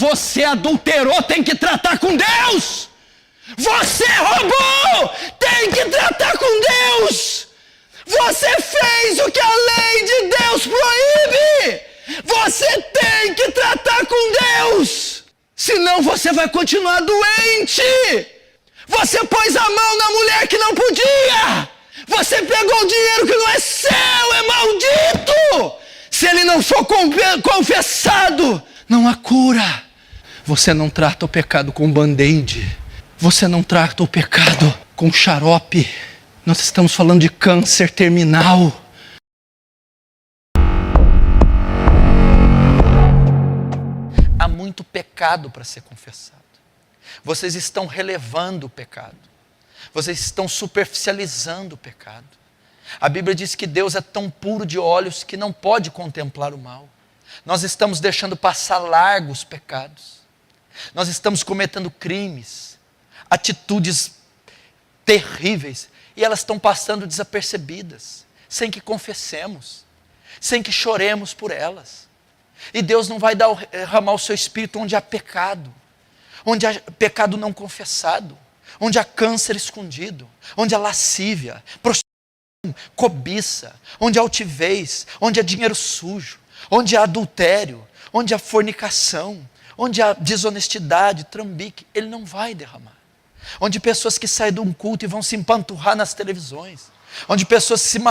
Você adulterou, tem que tratar com Deus. Você roubou, tem que tratar com Deus. Você fez o que a lei de Deus proíbe. Você tem que tratar com Deus. Senão você vai continuar doente. Você pôs a mão na mulher que não podia. Você pegou dinheiro que não é seu, é maldito. Se ele não for confessado, não há cura. Você não trata o pecado com band-aid. Você não trata o pecado com xarope. Nós estamos falando de câncer terminal. Há muito pecado para ser confessado. Vocês estão relevando o pecado. Vocês estão superficializando o pecado. A Bíblia diz que Deus é tão puro de olhos que não pode contemplar o mal. Nós estamos deixando passar largo os pecados. Nós estamos cometendo crimes, atitudes terríveis, e elas estão passando desapercebidas, sem que confessemos, sem que choremos por elas. E Deus não vai derramar o seu Espírito onde há pecado não confessado, onde há câncer escondido, onde há lascívia, prostituição, cobiça, onde há altivez, onde há dinheiro sujo, onde há adultério, onde há fornicação, onde há desonestidade, trambique. Ele não vai derramar. Onde pessoas que saem de um culto e vão se empanturrar nas televisões, onde pessoas se matam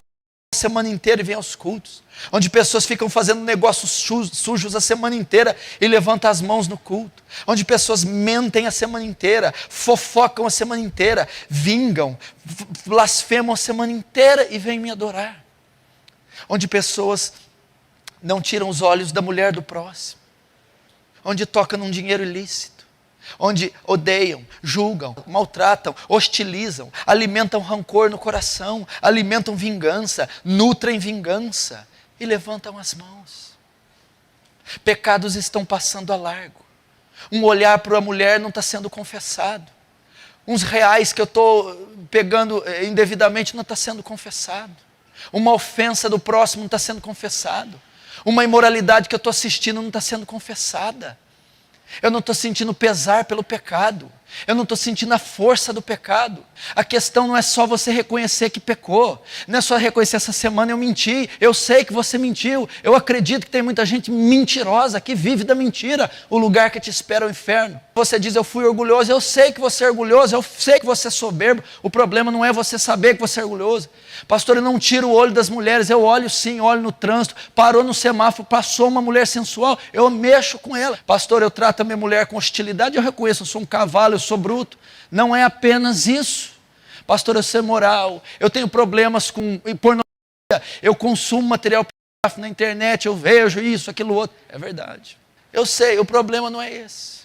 a semana inteira e vêm aos cultos, onde pessoas ficam fazendo negócios sujos a semana inteira e levantam as mãos no culto, onde pessoas mentem a semana inteira, fofocam a semana inteira, vingam, blasfemam a semana inteira e vêm me adorar, onde pessoas não tiram os olhos da mulher do próximo, onde tocam num dinheiro ilícito, onde odeiam, julgam, maltratam, hostilizam, alimentam rancor no coração, alimentam vingança, nutrem vingança e levantam as mãos. Pecados estão passando a largo. Um olhar para a mulher não está sendo confessado. Uns reais que eu estou pegando indevidamente não está sendo confessado. Uma ofensa do próximo não está sendo confessado. Uma imoralidade que eu estou assistindo não está sendo confessada. Eu não estou sentindo pesar pelo pecado. Eu não estou sentindo a força do pecado. A questão não é só você reconhecer que pecou. Não é só reconhecer, essa semana eu menti. Eu sei que você mentiu. Eu acredito que tem muita gente mentirosa que vive da mentira. O lugar que te espera é o inferno. Você diz, eu fui orgulhoso. Eu sei que você é orgulhoso. Eu sei que você é soberbo. O problema não é você saber que você é orgulhoso. Pastor, eu não tiro o olho das mulheres. Eu olho sim, olho no trânsito. Parou no semáforo, passou uma mulher sensual. Eu mexo com ela. Pastor, eu trato a minha mulher com hostilidade. Eu reconheço, eu sou um cavalo, eu sou bruto. Não é apenas isso. Pastor, eu sou moral, eu tenho problemas com pornografia, eu consumo material pornográfico na internet, eu vejo isso, aquilo outro. É verdade. Eu sei, o problema não é esse.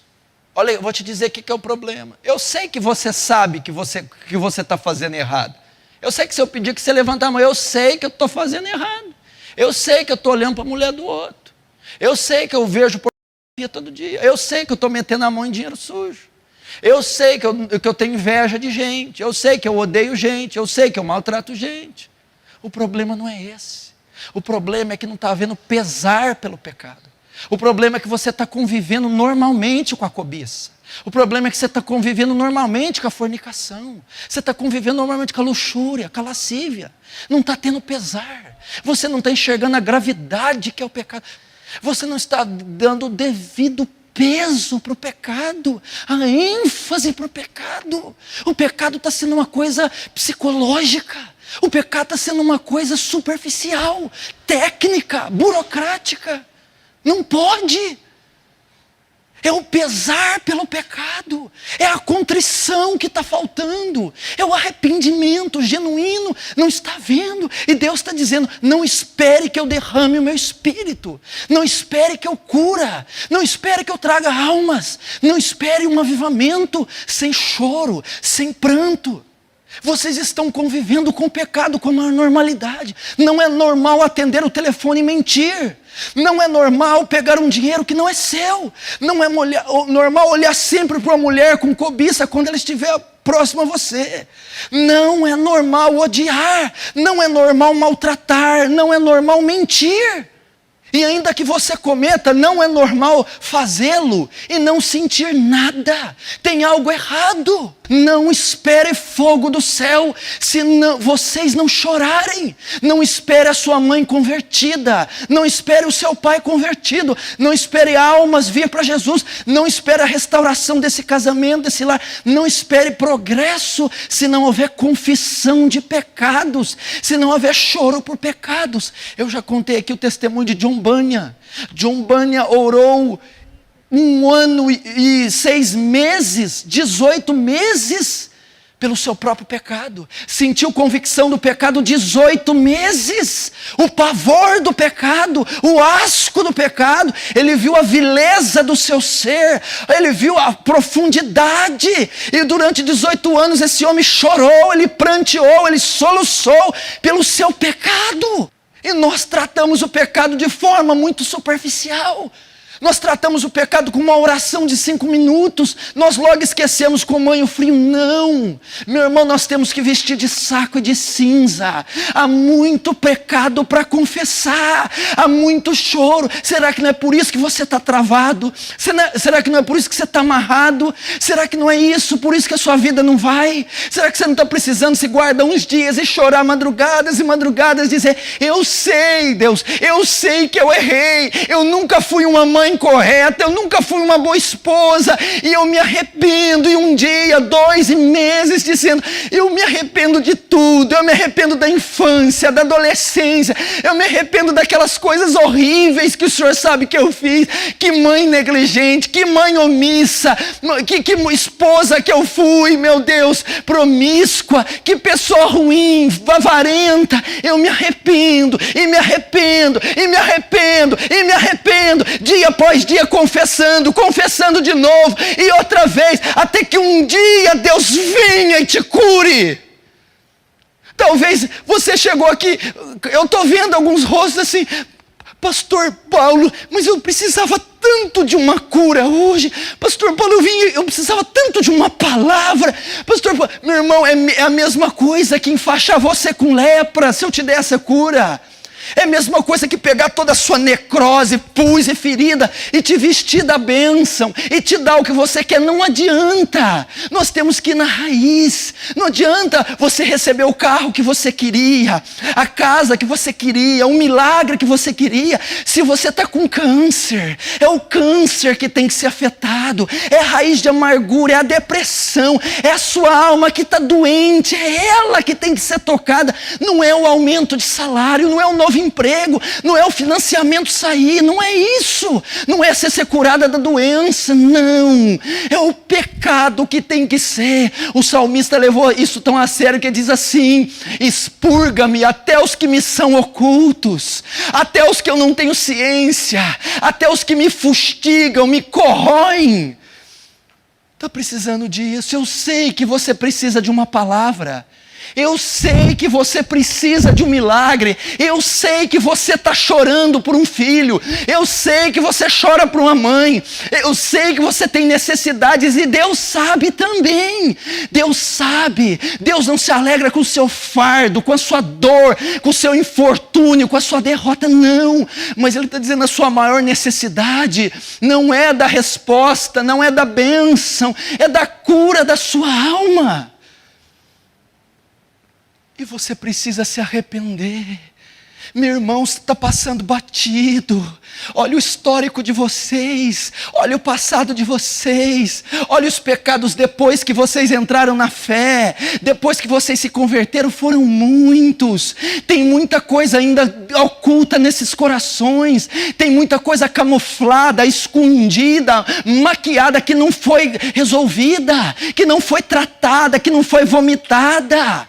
Olha, eu vou te dizer o que é o problema. Eu sei que você sabe que você está fazendo errado. Eu sei que se eu pedir que você levantar a mão, eu sei que eu estou fazendo errado. Eu sei que eu estou olhando para a mulher do outro. Eu sei que eu vejo pornografia todo dia. Eu sei que eu estou metendo a mão em dinheiro sujo. Eu sei que eu tenho inveja de gente, eu sei que eu odeio gente, eu sei que eu maltrato gente. O problema não é esse. O problema é que não está havendo pesar pelo pecado. O problema é que você está convivendo normalmente com a cobiça. O problema é que você está convivendo normalmente com a fornicação. Você está convivendo normalmente com a luxúria, com a lascívia. Não está tendo pesar. Você não está enxergando a gravidade que é o pecado. Você não está dando o devido peso para o pecado, a ênfase para o pecado. O pecado está sendo uma coisa psicológica. O pecado está sendo uma coisa superficial, técnica, burocrática. Não pode. É o pesar pelo pecado, é a contrição que está faltando, é o arrependimento genuíno, não está vendo? E Deus está dizendo, não espere que eu derrame o meu espírito, não espere que eu cura, não espere que eu traga almas, não espere um avivamento sem choro, sem pranto. Vocês estão convivendo com o pecado com uma normalidade. Não é normal atender o telefone e mentir. Não é normal pegar um dinheiro que não é seu. Não é normal olhar sempre para uma mulher com cobiça quando ela estiver próxima a você. Não é normal odiar. Não é normal maltratar. Não é normal mentir. E ainda que você cometa, não é normal fazê-lo e não sentir nada. Tem algo errado. Não espere fogo do céu se vocês não chorarem. Não espere a sua mãe convertida. Não espere o seu pai convertido. Não espere almas vir para Jesus. Não espere a restauração desse casamento, desse lar. Não espere progresso se não houver confissão de pecados. Se não houver choro por pecados. Eu já contei aqui o testemunho de John Bunyan. John Bunyan orou 1 ano e 6 meses, 18 meses, pelo seu próprio pecado. Sentiu convicção do pecado 18 meses. O pavor do pecado, o asco do pecado. Ele viu a vileza do seu ser. Ele viu a profundidade. E durante 18 anos esse homem chorou, ele pranteou, ele soluçou pelo seu pecado. E nós tratamos o pecado de forma muito superficial. Nós tratamos o pecado com uma oração de 5 minutos. Nós logo esquecemos com banho frio. Não, meu irmão, nós temos que vestir de saco e de cinza. Há muito pecado para confessar. Há muito choro. Será que não é por isso que você está travado? Será que não é por isso que você está amarrado? Será que não é isso, por isso que a sua vida não vai? Será que você não está precisando se guardar uns dias e chorar madrugadas e madrugadas, dizer: eu sei, Deus, eu sei que eu errei. Eu nunca fui uma mãe correta, eu nunca fui uma boa esposa, e eu me arrependo, e 1 dia, 2 meses dizendo: eu me arrependo de tudo, eu me arrependo da infância, da adolescência, eu me arrependo daquelas coisas horríveis que o Senhor sabe que eu fiz. Que mãe negligente, que mãe omissa, que esposa que eu fui, meu Deus, promíscua, que pessoa ruim, avarenta. Eu me arrependo, e me arrependo, e me arrependo, e me arrependo, dia após dia confessando de novo, e outra vez, até que um dia Deus venha e te cure. Talvez você chegou aqui, eu estou vendo alguns rostos assim: Pastor Paulo, mas eu precisava tanto de uma cura hoje. Pastor Paulo, eu precisava tanto de uma palavra. Pastor Paulo, meu irmão, é a mesma coisa que enfaixar você com lepra, se eu te der essa cura. É a mesma coisa que pegar toda a sua necrose, pus e ferida e te vestir da bênção e te dar o que você quer. Não adianta. Nós temos que ir na raiz. Não adianta você receber o carro que você queria, a casa que você queria, o milagre que você queria, se você está com câncer. É o câncer que tem que ser afetado. É a raiz de amargura, é a depressão, é a sua alma que está doente, é ela que tem que ser tocada. Não é o aumento de salário, não é o novo emprego, não é o financiamento sair, não é isso, não é ser curada da doença, não, é o pecado que tem que ser. O salmista levou isso tão a sério que ele diz assim: expurga-me até os que me são ocultos, até os que eu não tenho ciência, até os que me fustigam, me corroem. Está precisando disso? Eu sei que você precisa de uma palavra. Eu sei que você precisa de um milagre. Eu sei que você está chorando por um filho. Eu sei que você chora por uma mãe. Eu sei que você tem necessidades, e Deus sabe também. Deus sabe. Deus não se alegra com o seu fardo, com a sua dor, com o seu infortúnio, com a sua derrota, não. Mas Ele está dizendo: a sua maior necessidade não é da resposta, não é da bênção, é da cura da sua alma. E você precisa se arrepender. Meu irmão, você está passando batido. Olha o histórico de vocês. Olha o passado de vocês. Olha os pecados depois que vocês entraram na fé. Depois que vocês se converteram, foram muitos. Tem muita coisa ainda oculta nesses corações. Tem muita coisa camuflada, escondida, maquiada, que não foi resolvida, que não foi tratada, que não foi vomitada.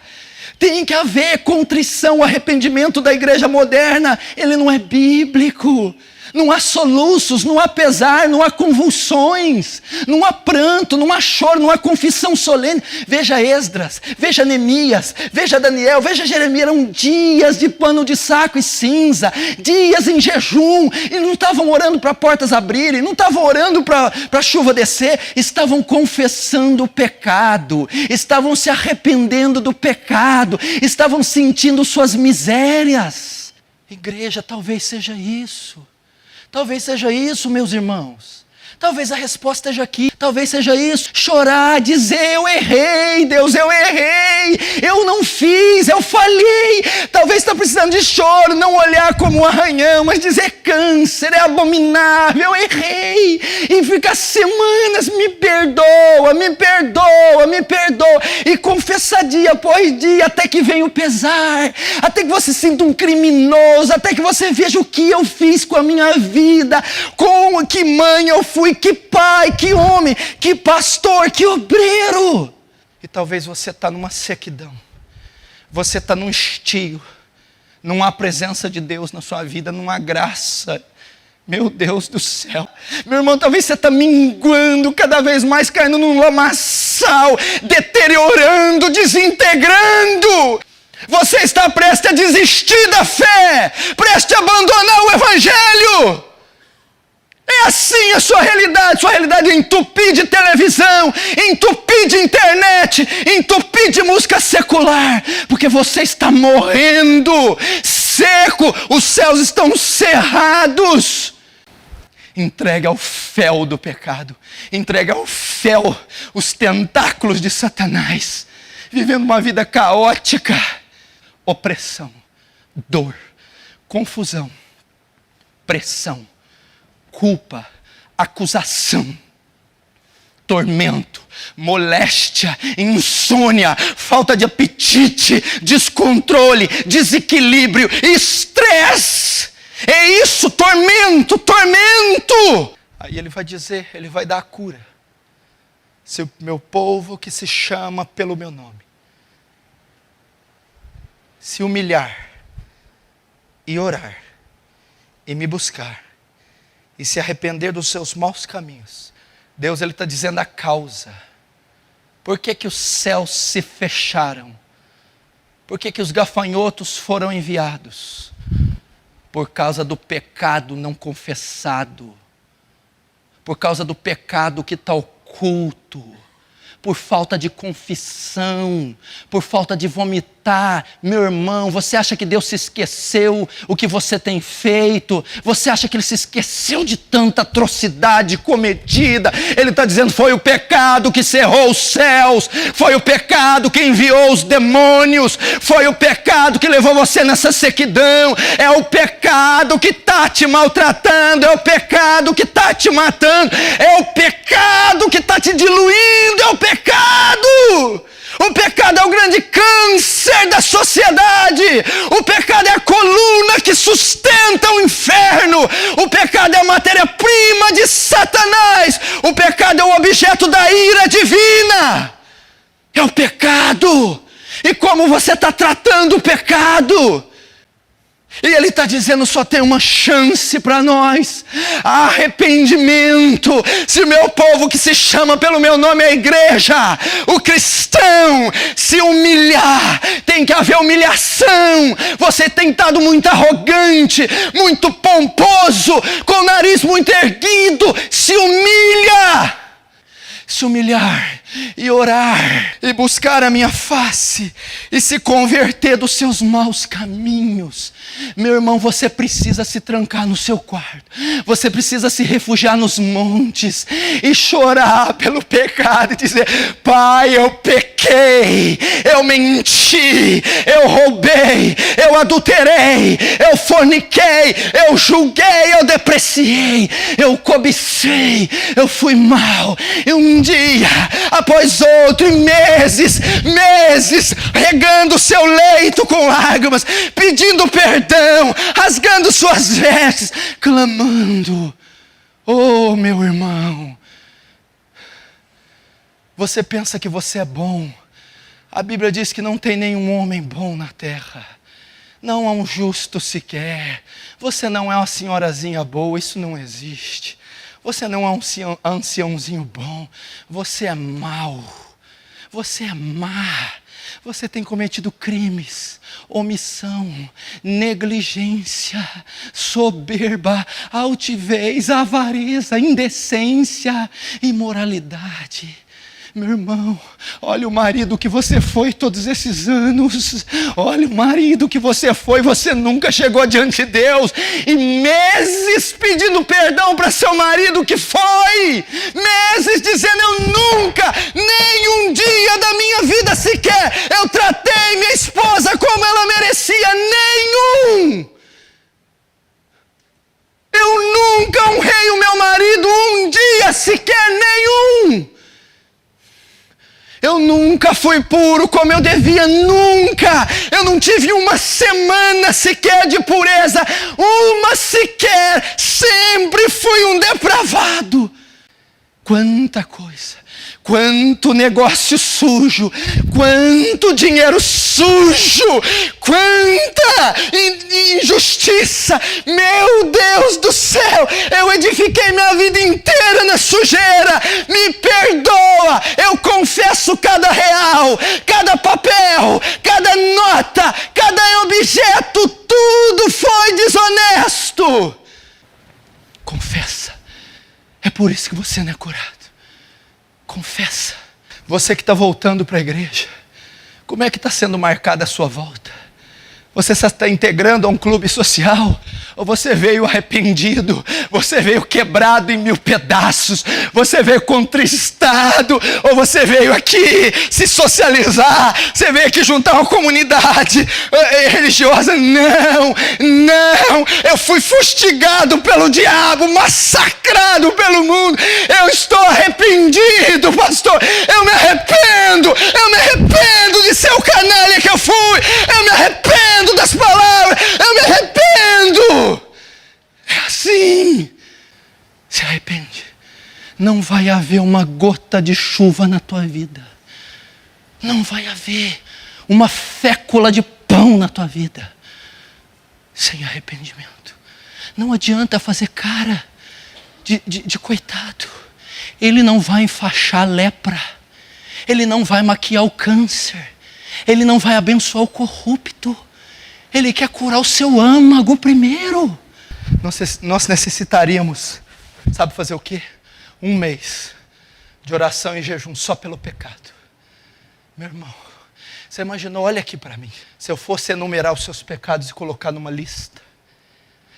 Tem que haver contrição. O arrependimento da igreja moderna, ele não é bíblico. Não há soluços, não há pesar, não há convulsões, não há pranto, não há choro, não há confissão solene. Veja Esdras, veja Neemias, veja Daniel, veja Jeremias. Eram dias de pano de saco e cinza, dias em jejum, e não estavam orando para portas abrirem, não estavam orando para a chuva descer, estavam confessando o pecado, estavam se arrependendo do pecado, estavam sentindo suas misérias. Igreja, talvez seja isso. Talvez seja isso, meus irmãos. Talvez a resposta esteja aqui, talvez seja isso, chorar, dizer, eu errei, Deus, eu errei, eu não fiz, eu falhei. Talvez está precisando de choro, não olhar como um arranhão, mas dizer câncer, é abominável, eu errei. E ficar semanas, me perdoa, me perdoa, me perdoa. E confessar dia após dia, até que venha o pesar, até que você sinta um criminoso, até que você veja o que eu fiz com a minha vida, com que mãe eu fui, que pai, que homem, que pastor, que obreiro. E talvez você está numa sequidão, você está num estio, não há presença de Deus na sua vida, não há graça. Meu Deus do céu, meu irmão, talvez você está minguando cada vez mais, caindo num lamaçal, deteriorando, desintegrando. Você está prestes a desistir da fé, prestes a abandonar o evangelho. É assim a sua realidade é entupir de televisão, entupir de internet, entupir de música secular, porque você está morrendo, seco, os céus estão cerrados. Entrega ao fel do pecado, entrega ao fel os tentáculos de Satanás, vivendo uma vida caótica, opressão, dor, confusão, pressão, culpa, acusação, tormento, moléstia, insônia, falta de apetite, descontrole, desequilíbrio, estresse. É isso, tormento, tormento. Aí ele vai dizer, ele vai dar a cura. Se o meu povo que se chama pelo meu nome se humilhar e orar e me buscar e se arrepender dos seus maus caminhos, Deus está dizendo a causa. Por que que os céus se fecharam? Por que que os gafanhotos foram enviados? Por causa do pecado não confessado. Por causa do pecado que está oculto. Por falta de confissão. Por falta de vomitar. Meu irmão, você acha que Deus se esqueceu o que você tem feito? Você acha que Ele se esqueceu de tanta atrocidade cometida? Ele está dizendo, foi o pecado que cerrou os céus, foi o pecado que enviou os demônios, foi o pecado que levou você nessa sequidão, é o pecado que está te maltratando, é o pecado que está te matando, é o pecado que está te diluindo, é o pecado! O pecado é o grande câncer da sociedade. O pecado é a coluna que sustenta o inferno. O pecado é a matéria-prima de Satanás. O pecado é o objeto da ira divina. É o pecado. E como você está tratando o pecado? E ele está dizendo, só tem uma chance para nós, arrependimento. Se o meu povo que se chama pelo meu nome é a igreja, o cristão, se humilhar, tem que haver humilhação. Você tem estado muito arrogante, muito pomposo, com o nariz muito erguido, se humilha. Se humilhar e orar e buscar a minha face e se converter dos seus maus caminhos. Meu irmão, você precisa se trancar no seu quarto, você precisa se refugiar nos montes e chorar pelo pecado e dizer, Pai, eu pequei, eu menti, eu roubei, eu adulterei, eu forniquei, eu julguei, eu depreciei, eu cobicei, eu fui mau. E um dia após outro, e meses, regando seu leito com lágrimas, pedindo perdão, rasgando suas vestes, clamando, oh meu irmão, você pensa que você é bom, a Bíblia diz que não tem nenhum homem bom na terra, não há um justo sequer, você não é uma senhorazinha boa, isso não existe. Você não é um anciãozinho bom, você é mau, você é má, você tem cometido crimes, omissão, negligência, soberba, altivez, avareza, indecência, imoralidade. Meu irmão, olha o marido que você foi todos esses anos. Olha o marido que você foi, você nunca chegou diante de Deus. E meses pedindo perdão para seu marido que foi. Meses dizendo, eu nunca, nem um dia da minha vida sequer, eu tratei minha esposa como ela merecia. Nenhum. Eu nunca honrei o meu marido um dia sequer, nenhum. Eu nunca fui puro como eu devia, nunca. Eu não tive uma semana sequer de pureza, uma sequer. Sempre fui um depravado. Quanta coisa, quanto negócio sujo, quanto dinheiro sujo, quanta injustiça. Meu Deus do céu, eu edifiquei minha vida inteira na sujeira. Me perdoa, eu confesso cada real, cada papel, cada nota, cada objeto, tudo foi desonesto. Confessa. É por isso que você não é curado. Confessa. Você que está voltando para a igreja, como é que está sendo marcada a sua volta? Você só está integrando a um clube social? Ou você veio arrependido? Você veio quebrado em 1000 pedaços? Você veio contristado? Ou você veio aqui se socializar? Você veio aqui juntar uma comunidade religiosa? Não, não. Eu fui fustigado pelo diabo, massacrado pelo mundo. Eu estou arrependido, pastor. Eu me arrependo de ser o canalha que eu fui. Eu me arrependo das palavras, eu me arrependo. É assim. Se arrepende. Não vai haver uma gota de chuva na tua vida. Não vai haver uma fécula de pão na tua vida sem arrependimento. Não adianta fazer cara de coitado. Ele não vai enfaixar a lepra. Ele não vai maquiar o câncer. Ele não vai abençoar o corrupto. Ele quer curar o seu âmago primeiro. Nós necessitaríamos, sabe fazer o quê? 1 mês de oração e jejum só pelo pecado. Meu irmão, você imaginou, olha aqui para mim. Se eu fosse enumerar os seus pecados e colocar numa lista.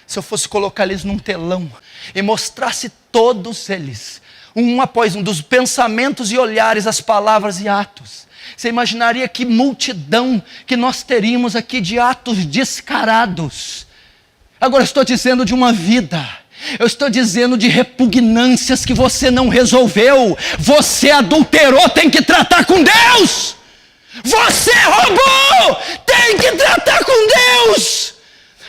Se eu fosse colocar eles num telão e mostrasse todos eles, um após um, dos pensamentos e olhares, as palavras e atos. Você imaginaria que multidão que nós teríamos aqui de atos descarados. Agora eu estou dizendo de uma vida. Eu estou dizendo de repugnâncias que você não resolveu. Você adulterou, tem que tratar com Deus. Você roubou, tem que tratar com Deus.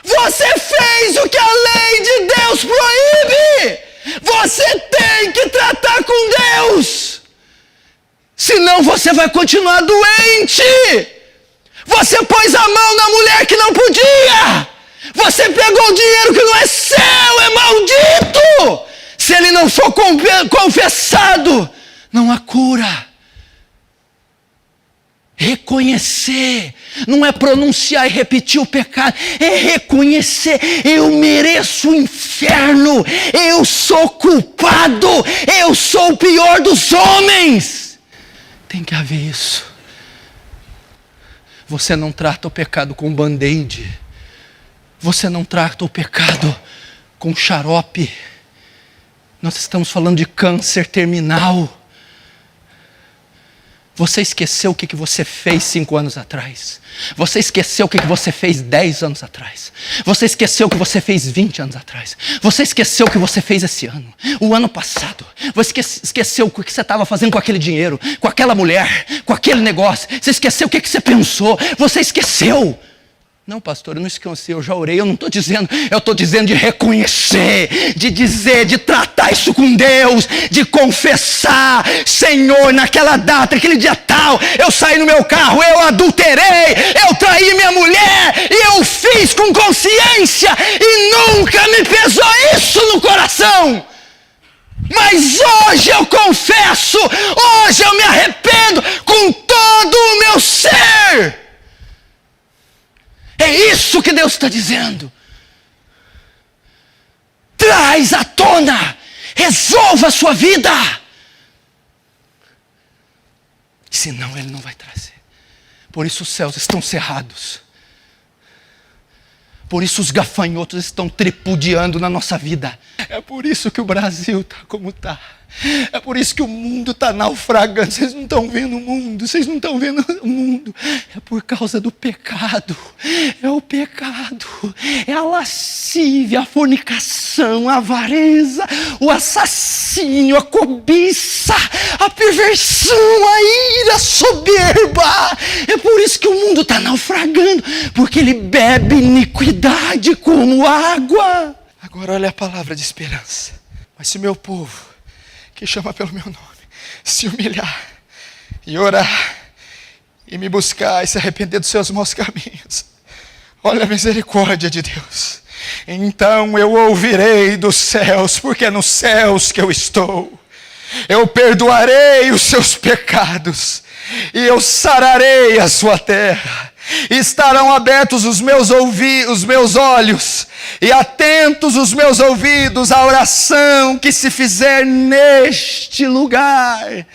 Você fez o que a lei de Deus proíbe. Você tem que tratar com Deus. Senão você vai continuar doente. Você pôs a mão na mulher que não podia. Você pegou o dinheiro que não é seu, é maldito. Se ele não for confessado, não há cura. Reconhecer, não é pronunciar e repetir o pecado, é reconhecer, eu mereço o inferno, eu sou culpado, eu sou o pior dos homens. Tem que haver isso. Você não trata o pecado com band-aid, você não trata o pecado com xarope. Nós estamos falando de câncer terminal. Você esqueceu o que você fez 5 anos atrás. Você esqueceu o que você fez 10 anos atrás. Você esqueceu o que você fez 20 anos atrás. Você esqueceu o que você fez esse ano, o ano passado. Você esqueceu o que você estava fazendo com aquele dinheiro, com aquela mulher, com aquele negócio. Você esqueceu o que você pensou. Você esqueceu. Não, pastor, eu não esqueci, eu já orei, eu não estou dizendo, eu estou dizendo de reconhecer, de dizer, de tratar isso com Deus, de confessar, Senhor, naquela data, aquele dia tal, eu saí no meu carro, eu adulterei, eu traí minha mulher, e eu fiz com consciência, e nunca me pesou isso no coração. Mas hoje eu confesso, hoje eu me arrependo com todo o meu ser. É isso que Deus está dizendo. Traz à tona, resolva a sua vida. senão Ele não vai trazer. Por isso os céus estão cerrados. Por isso os gafanhotos estão tripudiando na nossa vida. É por isso que o Brasil está como está. É por isso que o mundo está naufragando. Vocês não estão vendo o mundo. Vocês não estão vendo o mundo. É por causa do pecado. É o pecado. É a lascívia, a fornicação, a avareza, o assassínio, a cobiça, a perversão, a ira, a soberba. É por isso que o mundo está naufragando. Porque ele bebe iniquidade como água. Agora olha a palavra de esperança. Mas se meu povo, que chama pelo meu nome, se humilhar e orar e me buscar e se arrepender dos seus maus caminhos, olha a misericórdia de Deus. Então eu ouvirei dos céus, porque é nos céus que eu estou. Eu perdoarei os seus pecados e eu sararei a sua terra. Estarão abertos os meus olhos e atentos os meus ouvidos à oração que se fizer neste lugar.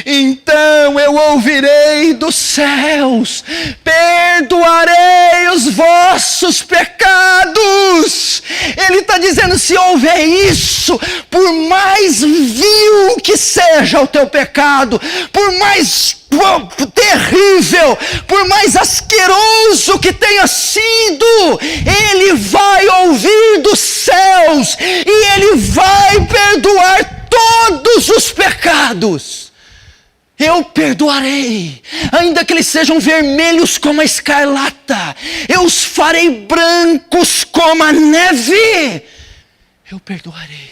Então eu ouvirei dos céus, perdoarei os vossos pecados. Ele está dizendo, se houver isso, por mais vil que seja o teu pecado, por mais terrível, por mais asqueroso que tenha sido, Ele vai ouvir dos céus e Ele vai perdoar todos os pecados. Eu perdoarei, ainda que eles sejam vermelhos como a escarlata, eu os farei brancos como a neve. Eu perdoarei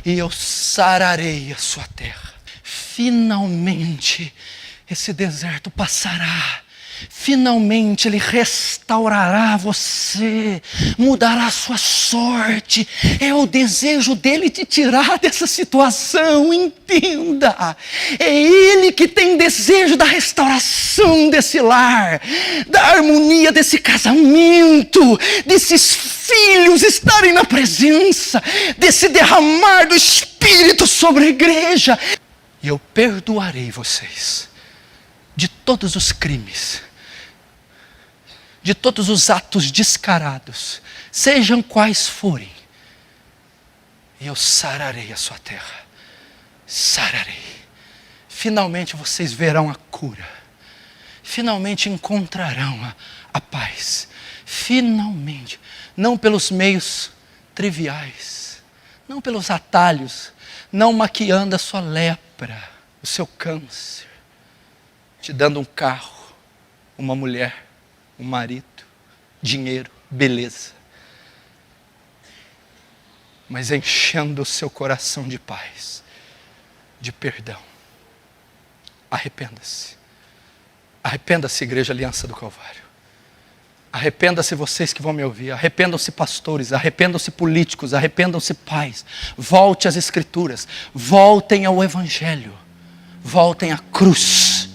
e eu sararei a sua terra. Finalmente esse deserto passará. Finalmente Ele restaurará você, mudará a sua sorte. É o desejo dEle te tirar dessa situação, entenda. É Ele que tem desejo da restauração desse lar, da harmonia desse casamento, desses filhos estarem na presença, desse derramar do Espírito sobre a igreja. E eu perdoarei vocês de todos os crimes, de todos os atos descarados, sejam quais forem, e eu sararei a sua terra, sararei. Finalmente vocês verão a cura, finalmente encontrarão a paz, finalmente, não pelos meios triviais, não pelos atalhos, não maquiando a sua lepra, o seu câncer, te dando um carro, uma mulher, um marido, dinheiro, beleza. Mas enchendo o seu coração de paz, de perdão. Arrependa-se. Arrependa-se, Igreja Aliança do Calvário. Arrependa-se vocês que vão me ouvir. Arrependam-se pastores, arrependam-se políticos, arrependam-se pais. Volte às Escrituras, voltem ao Evangelho, voltem à cruz.